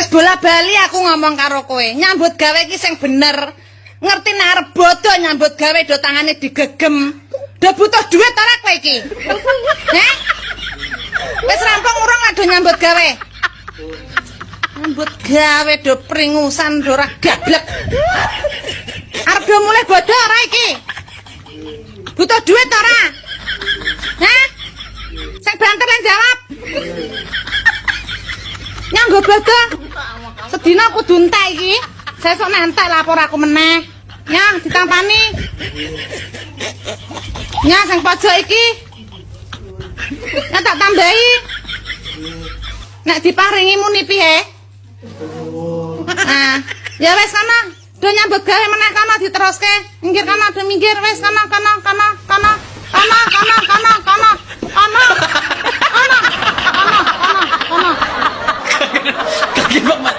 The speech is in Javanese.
Wis bola-bali aku ngomong karo kowe, nyambut gawe iki sing bener. Ngerti nek arep bodo nyambut gawe do tangane digegem. Do butuh duit ora kowe iki? Heh? Wis rampung urung ado nyambut gawe. Nyambut gawe do pringusan do ora gablek. Arep do mulai bodo ora iki? Butuh duit ora? Heh? Sing banter lan jawab. Nyanggo bodo. Sedina kudu entek iki. Sesuk nek entek lapor aku meneh. Nyang ditampani. Nyang sing pojok iki. Nek tak tambahi. Nek diparingi muni piye? Nah, ya wis kana. Do nyambut gawe meneh kana diteruske. Minggir kana, do minggir wis kana. Kaki banget.